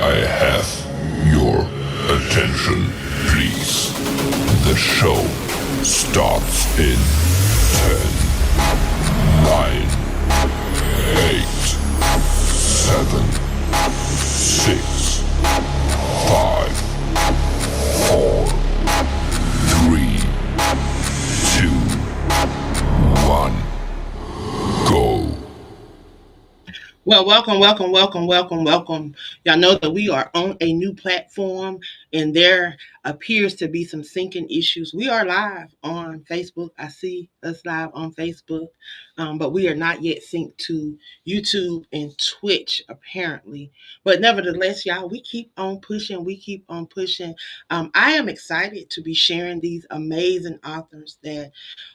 I have your attention, please. The show starts in 10, 9, 8, 7, 6, 5, 4, 3, 2, 1, go. Well, welcome. Y'all know that we are on a new platform and there appears to be some syncing issues. We are live on Facebook. I see us live on Facebook, but we are not yet synced to YouTube and Twitch, apparently. But nevertheless, y'all, we keep on pushing. We keep on pushing. I am excited to be sharing these amazing authors that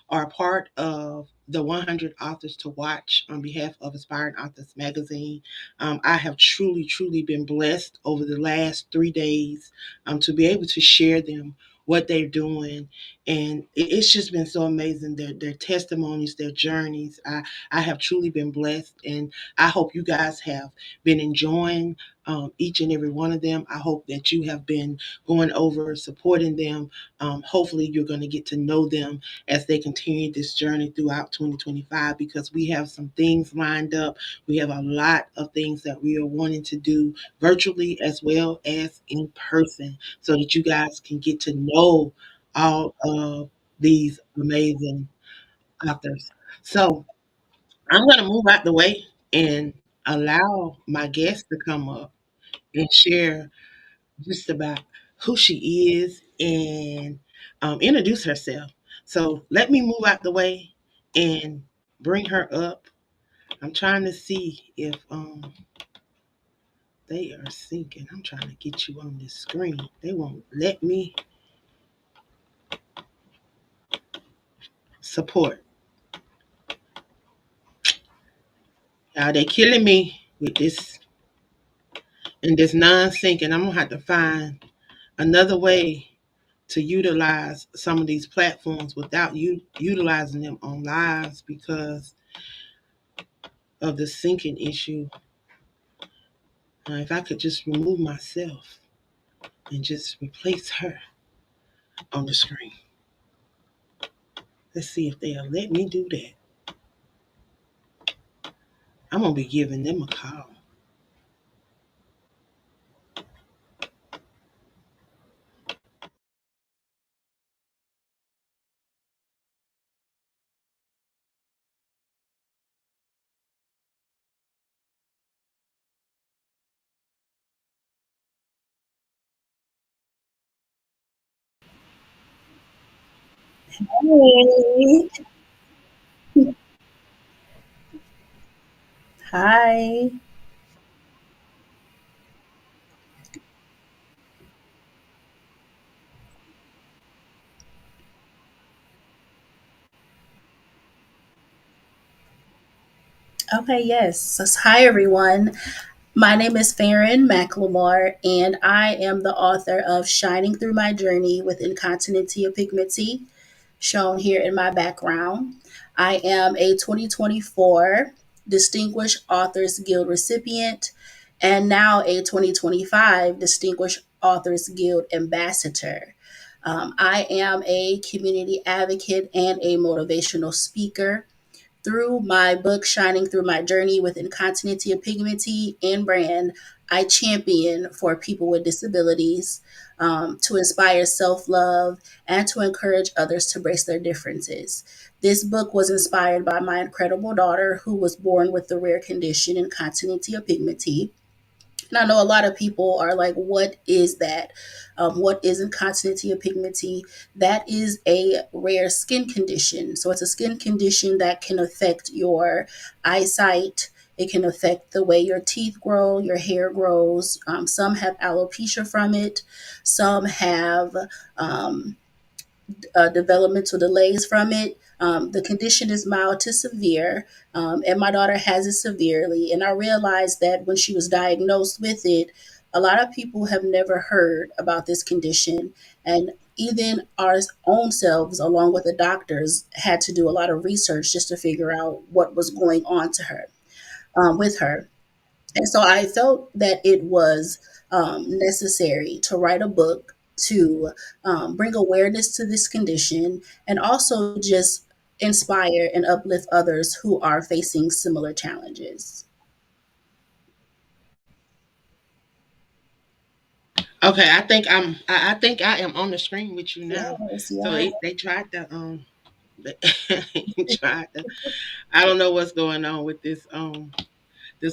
are part of the 100 Authors to Watch on behalf of Aspiring Authors Magazine. I have truly been blessed over the last 3 days to be able to share them, what they're doing. And it's just been so amazing, their testimonies, their journeys. I have truly been blessed, and I hope you guys have been enjoying each and every one of them. I hope that you have been going over, supporting them. Hopefully, you're going to get to know them as they continue this journey throughout 2025 because we have some things lined up. We have a lot of things that we are wanting to do virtually as well as in person so that you guys can get to know all of these amazing authors. So I'm going to move out the way and allow my guest to come up and share just about who she is and introduce herself. So let me move out the way and bring her up. I'm trying to see if they are syncing. I'm trying to get you on this screen. They won't let me support. Now they killing me with this and this non-syncing. I'm gonna have to find another way to utilize some of these platforms without you utilizing them on lives because of the syncing issue. If I could just remove myself and just replace her on the screen. Let's see if they'll let me do that. I'm going to be giving them a call. Hey. Hi. Okay, yes. So, hi, everyone. My name is Farron McLemore, and I am the author of Shining Through My Journey with Incontinency of Pigmenty, shown here in my background. I am a 2024 Distinguished Authors Guild recipient and now a 2025 Distinguished Authors Guild ambassador. I am a community advocate and a motivational speaker. Through my book, Shining Through My Journey with Incontinency of Pigmenty and Brand, I champion for people with disabilities to inspire self love and to encourage others to embrace their differences. This book was inspired by my incredible daughter, who was born with the rare condition incontinency of pigmenty. And I know a lot of people are like, what is that? What is incontinency of pigmenty? That is a rare skin condition. So it's a skin condition that can affect your eyesight. It can affect the way your teeth grow, your hair grows. Some have alopecia from it. Some have developmental delays from it. The condition is mild to severe, and my daughter has it severely. And I realized that when she was diagnosed with it, a lot of people have never heard about this condition. And even our own selves, along with the doctors, had to do a lot of research just to figure out what was going on to her, with her. And so I felt that it was necessary to write a book to bring awareness to this condition and also just inspire and uplift others who are facing similar challenges. Okay, I think I am on the screen with you now. Yes, So yeah. they tried to they tried to, I don't know what's going on with this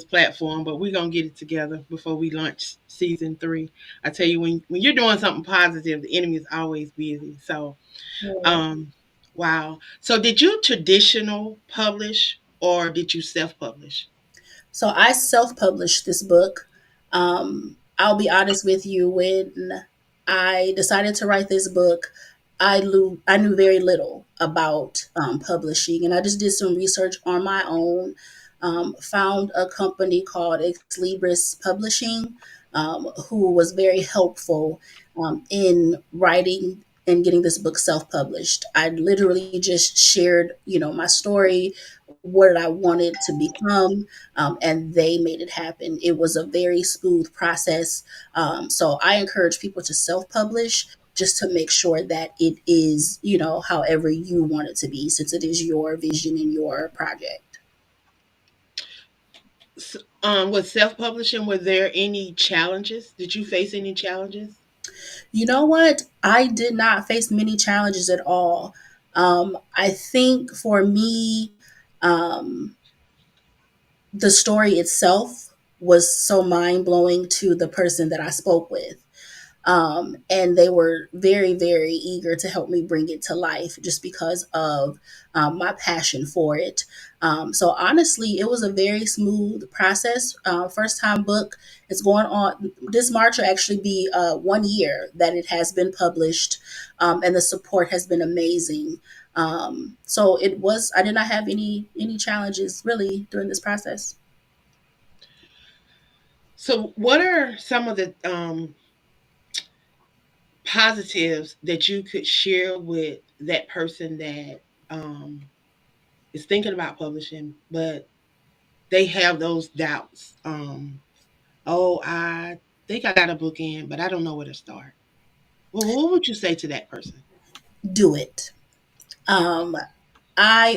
platform, but we're gonna get it together before we launch season 3. I tell you, when you're doing something positive, the enemy is always busy. So Yeah. um wow. So did you traditional publish or did you self publish? So I self published this book. I'll be honest with you, when I decided to write this book, I knew very little about publishing, and I just did some research on my own. Found a company called Ex Libris Publishing, who was very helpful in writing and getting this book self published. I literally just shared, my story, what I wanted to become, and they made it happen. It was a very smooth process. So I encourage people to self publish just to make sure that it is, however you want it to be, since it is your vision and your project. With self publishing, were there any challenges? Did you face any challenges? You know what? I did not face many challenges at all. I think for me, um, the story itself was so mind blowing to the person that I spoke with. And they were very, very eager to help me bring it to life just because of my passion for it. So honestly, it was a very smooth process. First time book. It's going on this March will actually be 1 year that it has been published, and the support has been amazing. So it was. I did not have any challenges really during this process. So, what are some of the positives that you could share with that person that um, is thinking about publishing, but they have those doubts? Oh, I think I got a book in, but I don't know where to start. Well, what would you say to that person? Do it. Um,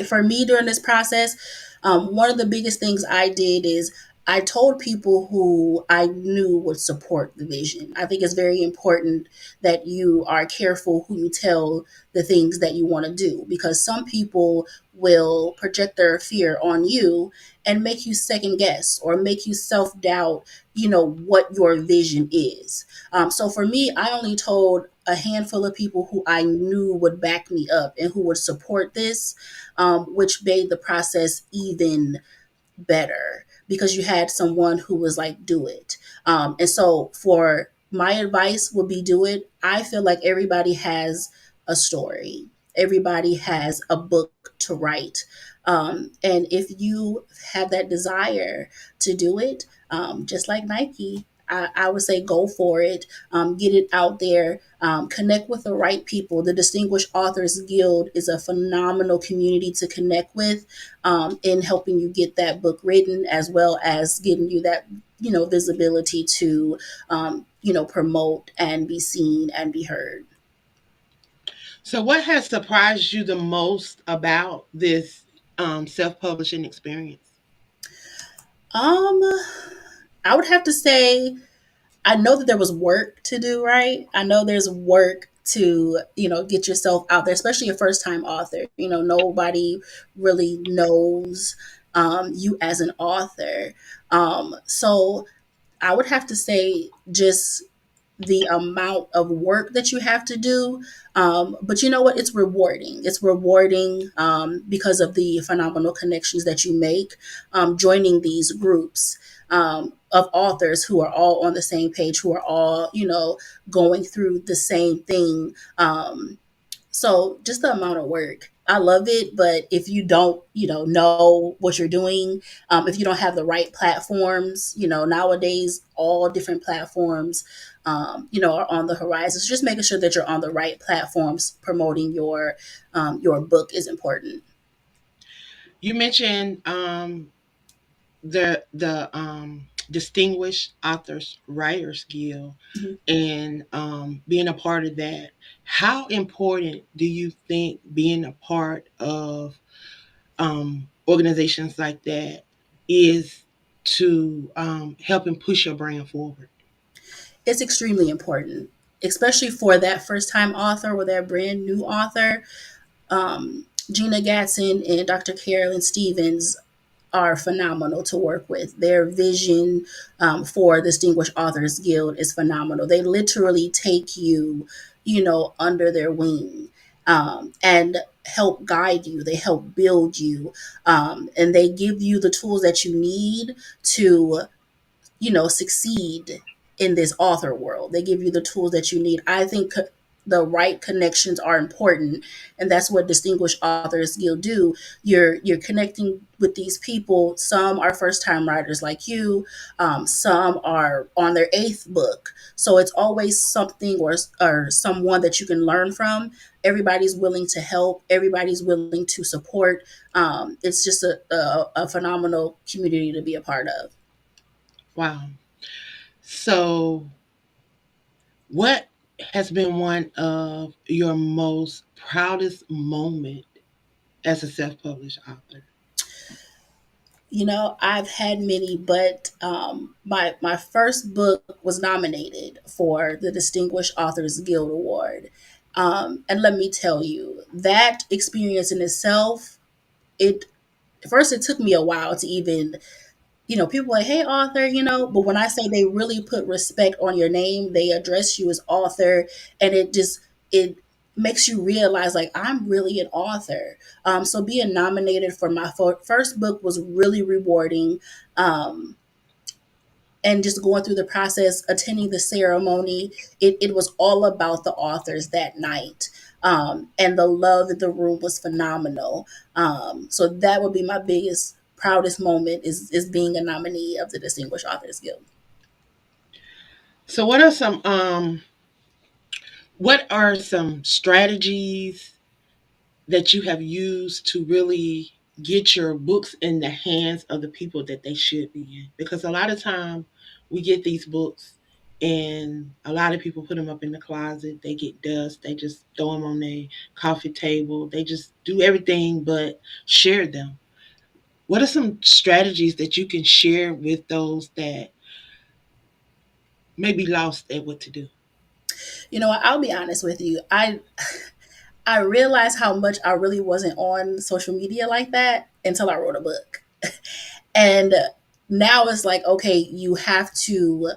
for me during this process, one of the biggest things I did is I told people who I knew would support the vision. I think it's very important that you are careful who you tell the things that you want to do, because some people will project their fear on you and make you second guess or make you self doubt, what your vision is. So for me, I only told a handful of people who I knew would back me up and who would support this, which made the process even better because you had someone who was like, do it. And so for my advice would be do it. I feel like everybody has a story. Everybody has a book to write. And if you have that desire to do it, just like Nike, I would say go for it, get it out there, connect with the right people. The Distinguished Authors Guild is a phenomenal community to connect with, in helping you get that book written, as well as getting you that visibility to promote and be seen and be heard. So, what has surprised you the most about this self publishing experience? Um, I would have to say I know that there was work to do, right? I know there's work to, get yourself out there, especially a first time author. Nobody really knows you as an author. So I would have to say just the amount of work that you have to do. But you know what? It's rewarding. It's rewarding because of the phenomenal connections that you make joining these groups of authors who are all on the same page, who are all, going through the same thing. So just the amount of work. I love it, but if you don't, know what you're doing, if you don't have the right platforms, nowadays all different platforms, are on the horizon. So just making sure that you're on the right platforms promoting your book is important. You mentioned the Distinguished Authors Writers Guild Mhm. and being a part of that. How important do you think being a part of organizations like that is to helping push your brand forward? It's extremely important, especially for that first time author or that brand new author. Gina Gatson and Dr. Carolyn Stevens are phenomenal to work with. Their vision for Distinguished Authors Guild is phenomenal. They literally take you, under their wing, and help guide you. They help build you, and they give you the tools that you need to succeed in this author world. They give you the tools that you need. I think the right connections are important, and that's what Distinguished Authors Guild do. You're connecting with these people. Some are first time writers like you. Some are on their eighth book. So it's always something or someone that you can learn from. Everybody's willing to help. Everybody's willing to support. It's just a phenomenal community to be a part of. Wow. So, what has been one of your most proudest moment as a self-published author? I've had many, but my first book was nominated for the Distinguished Authors Guild Award, and let me tell you that experience in itself. It First it took me a while to even, people like, hey, author, but when I say they really put respect on your name, they address you as author, and it makes you realize, like, I'm really an author. So being nominated for my first book was really rewarding. Um, and just going through the process, attending the ceremony, it was all about the authors that night. And the love in the room was phenomenal. So that would be my biggest, proudest moment is being a nominee of the Distinguished Authors Guild. So, what are some strategies that you have used to really get your books in the hands of the people that they should be in? Because a lot of time we get these books and a lot of people put them up in the closet. They get dust. They just throw them on their coffee table. They just do everything but share them. What are some strategies that you can share with those that may be lost at what to do? I'll be honest with you. I realized how much I really wasn't on social media like that until I wrote a book. And now it's like, okay, you have to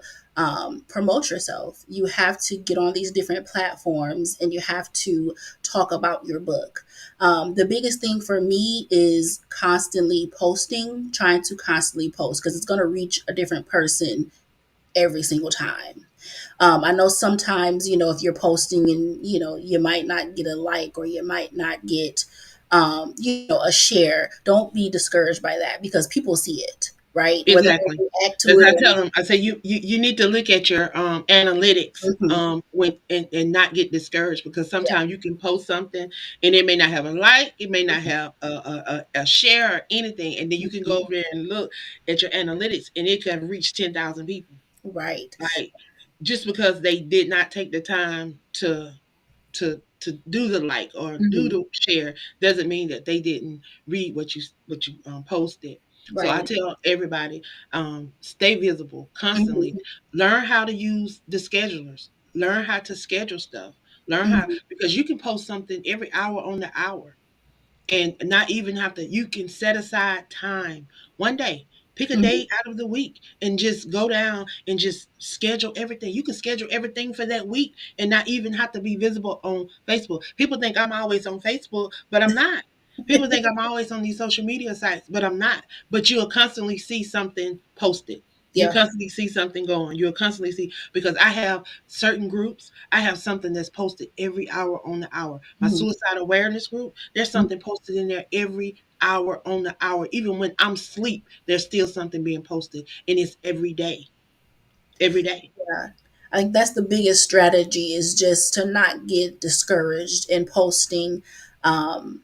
promote yourself. You have to get on these different platforms and you have to talk about your book. The biggest thing for me is constantly posting, trying to constantly post because it's going to reach a different person every single time. I know sometimes, if you're posting and, you might not get a like or you might not get, a share, don't be discouraged by that because people see it, right? Whether Exactly. they react to As it I or tell them, I say you need to look at your analytics not. Mhm. when and not get discouraged because Yeah. sometimes you can post something and it may not have a like, it may not have a share or anything, and then you can go Mhm. over there and look at your analytics and it could have reached 10,000 people. Right. Like just because they did not take the time to do the like or do Mhm. the share doesn't mean that they didn't read what you posted. So I Right. tell everybody, stay visible constantly. Mhm. Learn how to use the schedulers. Learn how to schedule stuff. Learn how Mhm. because you can post something every hour on the hour and not even have to you can set aside time one day, pick a Mhm. day out of the week and just go down and just schedule everything. You can schedule everything for that week and not even have to be visible on Facebook. People think I'm always on Facebook, but I'm not. People think I'm always on these social media sites, but I'm not. But you'll constantly see something posted. You Yeah. constantly see something going. You'll constantly see because I have certain groups. I have something that's posted every hour on the hour. My Mhm. suicide awareness group, there's Mhm. something posted in there every hour on the hour. Even when I'm asleep, there's still something being posted, and it's every day. Every day. Yeah. I think that's the biggest strategy is just to not get discouraged in posting. Um,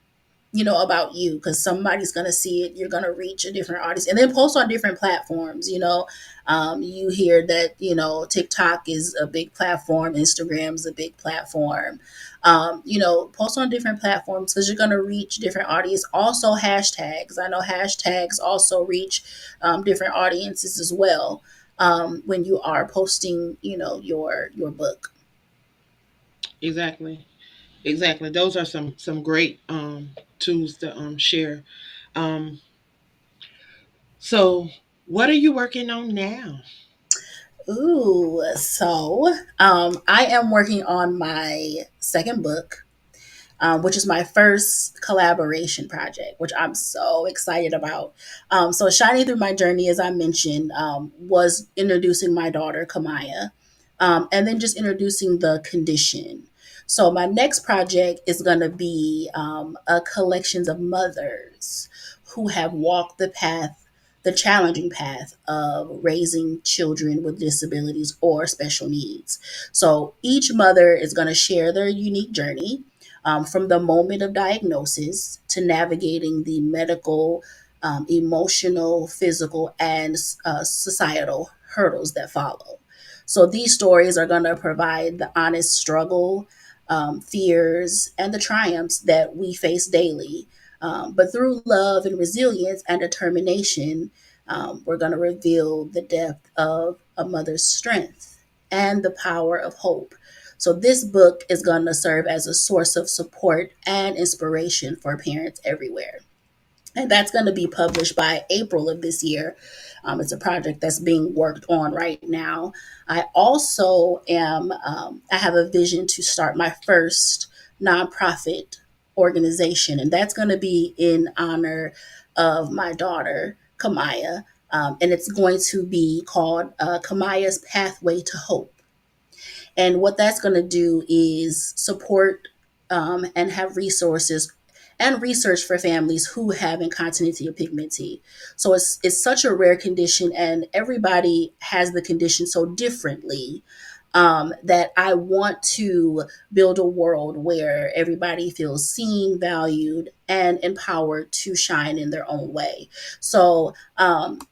about you, because somebody's going to see it. You're going to reach a different audience, and then post on different platforms. You hear that, TikTok is a big platform, Instagram's a big platform. Post on different platforms because you're going to reach different audience. Also hashtags. I know hashtags also reach different audiences as well, when you are posting, your book. Exactly. Exactly. Those are some great tools to share. Um, so, what are you working on now? Ooh, so I am working on my second book, which is my first collaboration project, which I'm so excited about. So, Shining Through My Journey, as I mentioned, was introducing my daughter, Kamaya, and then just introducing the condition. So, my next project is going to be a collections of mothers who have walked the challenging path of raising children with disabilities or special needs. So, each mother is going to share their unique journey, from the moment of diagnosis to navigating the medical, emotional, physical, and societal hurdles that follow. So these stories are going to provide the honest struggle, fears, and the triumphs that we face daily. But through love and resilience and determination, we're going to reveal the depth of a mother's strength and the power of hope. So, this book is going to serve as a source of support and inspiration for parents everywhere. And that's going to be published by April of this year. It's a project that's being worked on right now. I also I have a vision to start my first nonprofit organization, and that's going to be in honor of my daughter, Kamaya. And it's going to be called Kamaya's Pathway to Hope. And what that's going to do is support and have resources and research for families who have incontinence of pigmenty. So it's such a rare condition, and everybody has the condition so differently, that I want to build a world where everybody feels seen, valued, and empowered to shine in their own way. So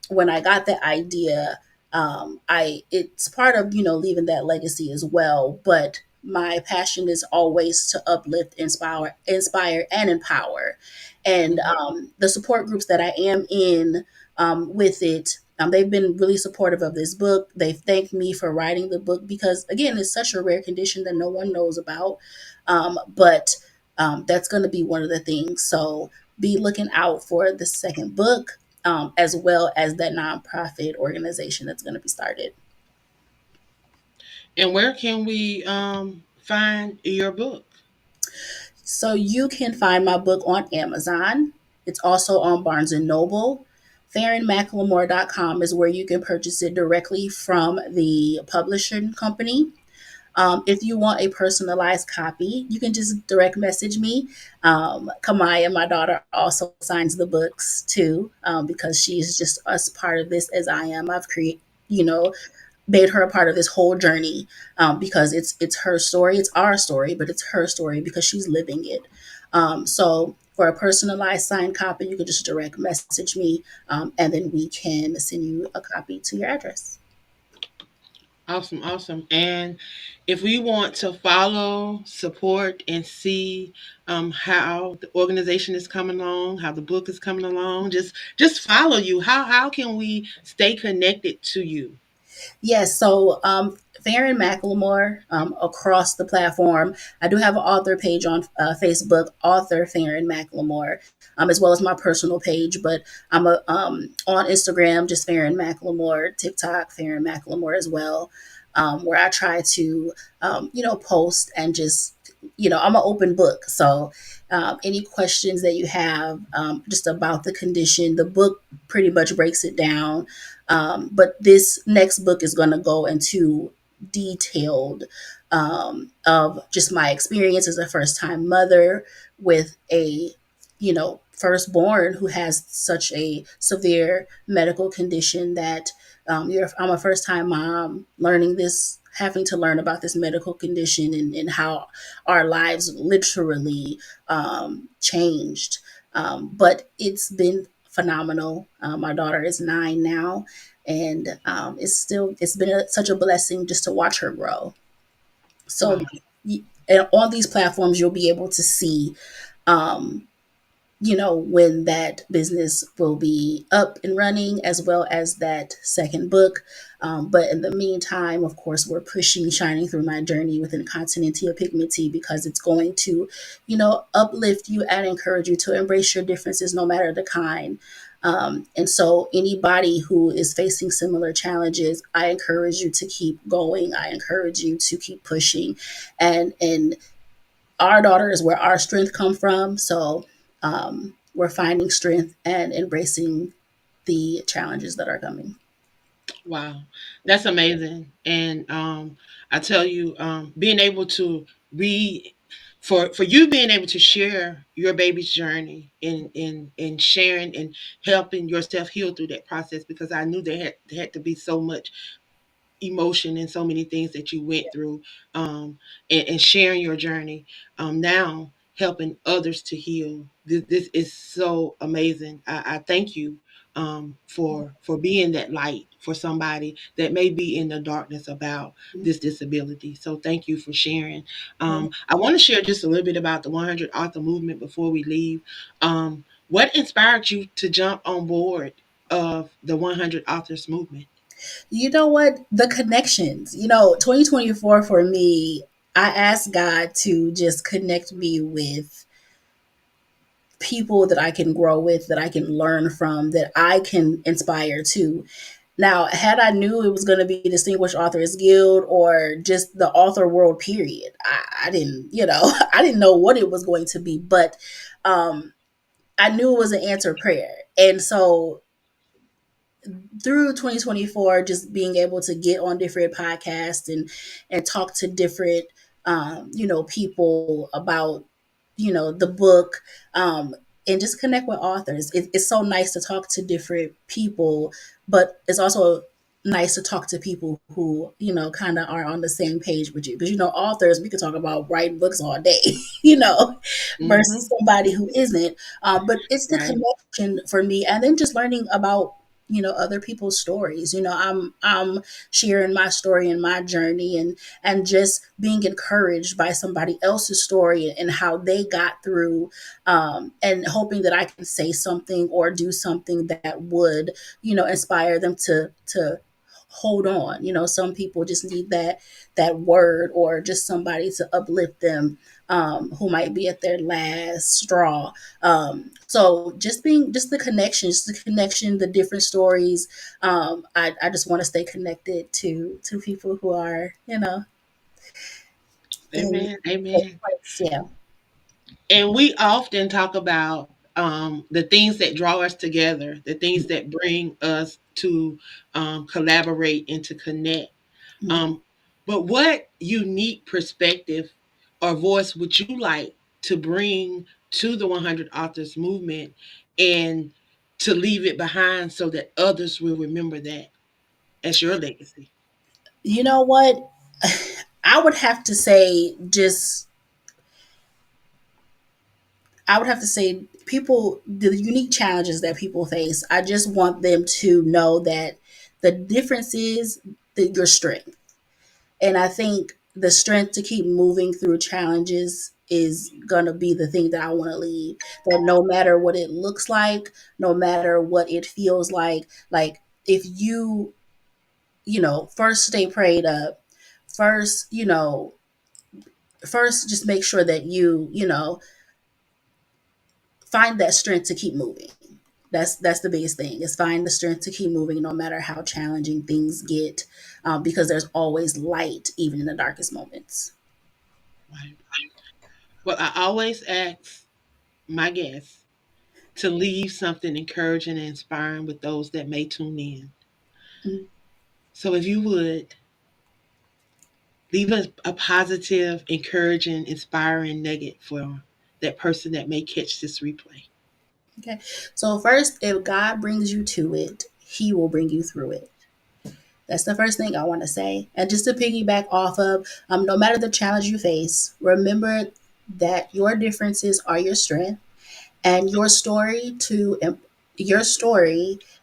when I got the idea, I it's part of leaving that legacy as well. But my passion is always to uplift, inspire, and empower. And Mhm. the support groups that I am in, with it, they've been really supportive of this book. They've thanked me for writing the book because, again, it's such a rare condition that no one knows about. But that's going to be one of the things. So be looking out for the second book, as well as that nonprofit organization that's going to be started. And where can we find your book? So you can find my book on Amazon. It's also on Barnes and Noble. FarronMcLemore.com is where you can purchase it directly from the publishing company. If you want a personalized copy, you can just direct message me. Kamaya, my daughter, also signs the books too, because she's just as part of this as I am. I've created, you know, made her a part of this whole journey, because it's her story, it's our story, but it's her story because she's living it. So for a personalized signed copy, you can just direct message me, and then we can send you a copy to your address. Awesome, awesome. And if we want to follow, support, and see how the organization is coming along, how the book is coming along, just follow you. How can we stay connected to you? Yes, so Farron McLemore, across the platform. I do have an author page on Facebook, author Farron McLemore, as well as my personal page. But I'm on Instagram, just Farron McLemore, TikTok, Farron McLemore as well, where I try to, post and just, I'm an open book. So any questions that you have, just about the condition, the book pretty much breaks it down, but this next book is going to go into detailed, of just my experience as a first time mother with a, firstborn who has such a severe medical condition that, I'm a first time mom learning this, having to learn about this medical condition and how our lives literally changed. But it's been phenomenal. My daughter is 9 now, and it's been such a blessing just to watch her grow. So, Wow. and on these platforms, you'll be able to see um, when that business will be up and running, as well as that second book. But in the meantime, of course, we're pushing Shining Through My Journey within Continentia Pigmenty because it's going to, uplift you and encourage you to embrace your differences no matter the kind. And so, anybody who is facing similar challenges, I encourage you to keep going. I encourage you to keep pushing, and our daughter is where our strength come from. So we're finding strength and embracing the challenges that are coming. Wow, that's amazing. And I tell you, being able to read for you being able to share your baby's journey in sharing and helping yourself heal through that process, because I knew there had to be so much emotion and so many things that you went through, and sharing your journey, now helping others to heal. This is so amazing. I thank you, for being that light for somebody that may be in the darkness about this disability. So thank you for sharing. I want to share just a little bit about the 100 author movement before we leave. What inspired you to jump on board of the 100 authors movement? You know what? The connections. 2024 for me, I asked God to just connect me with people that I can grow with, that I can learn from, that I can inspire to. Now, had I knew it was going to be Distinguished Authors Guild or just the author world, period, I didn't, I didn't know what it was going to be, but I knew it was an answered prayer. And so through 2024, just being able to get on different podcasts and talk to different people about the book, and just connect with authors. It's so nice to talk to different people, but it's also nice to talk to people who kind of are on the same page with you, because authors, we could talk about writing books all day, you know Hmm. versus somebody who isn't. But it's the Right. connection for me, and then just learning about other people's stories. I'm sharing my story and my journey, and just being encouraged by somebody else's story and how they got through, and hoping that I can say something or do something that would inspire them to hold on. Some people just need that word, or just somebody to uplift them, who might be at their last straw. So just the connections, the different stories. I just want to stay connected to people who are in Amen. a Amen. place. Yeah. And we often talk about, the things that draw us together, the things that bring us to, collaborate and to connect. Mhm. Um, but what unique perspective or voice would you like to bring to the 100 Authors movement, and to leave it behind so that others will remember that as your legacy? You know what? I would have to say just I would have to say people, the unique challenges that people face. I just want them to know that the difference is your strength. And I think the strength to keep moving through challenges is going to be the thing that I want to leave. That no matter what it looks like, no matter what it feels like if first stay prayed up, first, first just make sure that you find that strength to keep moving. That's the biggest thing, is find the strength to keep moving no matter how challenging things get, because there's always light even in the darkest moments. Right. Well, I always ask my guests to leave something encouraging and inspiring with those that may tune in. Mhm. So if you would leave a positive, encouraging, inspiring nugget for that person that may catch this replay. Okay. So first, if God brings you to it, he will bring you through it. That's the first thing I want to say. And just to piggyback off of, no matter the challenge you face, remember that your differences are your strength, and your story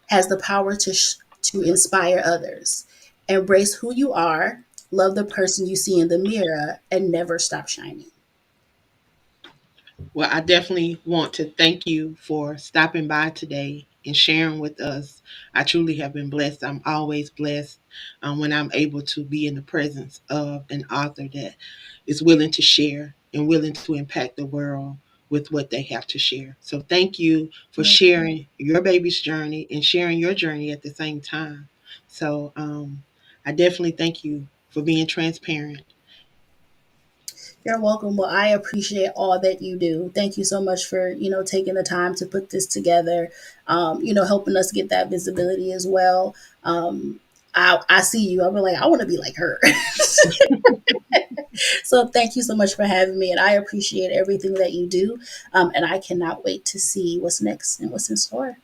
has the power to inspire others. Embrace who you are, love the person you see in the mirror, and never stop shining. Well, I definitely want to thank you for stopping by today and sharing with us. I truly have been blessed. I'm always blessed when I'm able to be in the presence of an author that is willing to share and willing to impact the world with what they have to share. So, thank you for sharing your baby's journey and sharing your journey at the same time. So, I definitely thank you for being transparent. You're welcome. Well, I appreciate all that you do. Thank you so much for, taking the time to put this together, helping us get that visibility as well. I see you. I'm like, I want to be like her. So thank you so much for having me. And I appreciate everything that you do. And I cannot wait to see what's next and what's in store.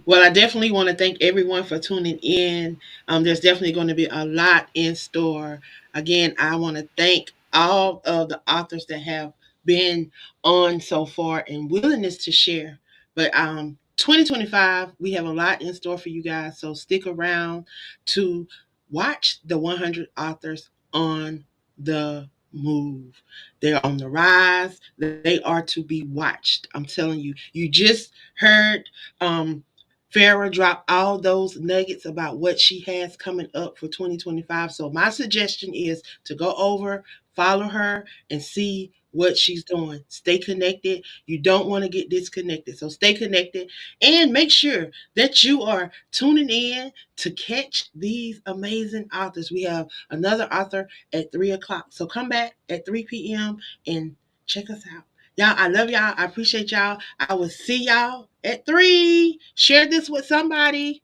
Well, I definitely want to thank everyone for tuning in. There's definitely going to be a lot in store. Again, I want to thank all of the authors that have been on so far and willingness to share. But 2025, we have a lot in store for you guys. So stick around to watch the 100 authors on the move. They're on the rise. They are to be watched. I'm telling you. You just heard Farrah dropped all those nuggets about what she has coming up for 2025. So my suggestion is to go over, follow her, and see what she's doing. Stay connected. You don't want to get disconnected. So stay connected and make sure that you are tuning in to catch these amazing authors. We have another author at 3 o'clock. So come back at 3 p.m. and check us out. Y'all, I love y'all. I appreciate y'all. I will see y'all at 3. Share this with somebody.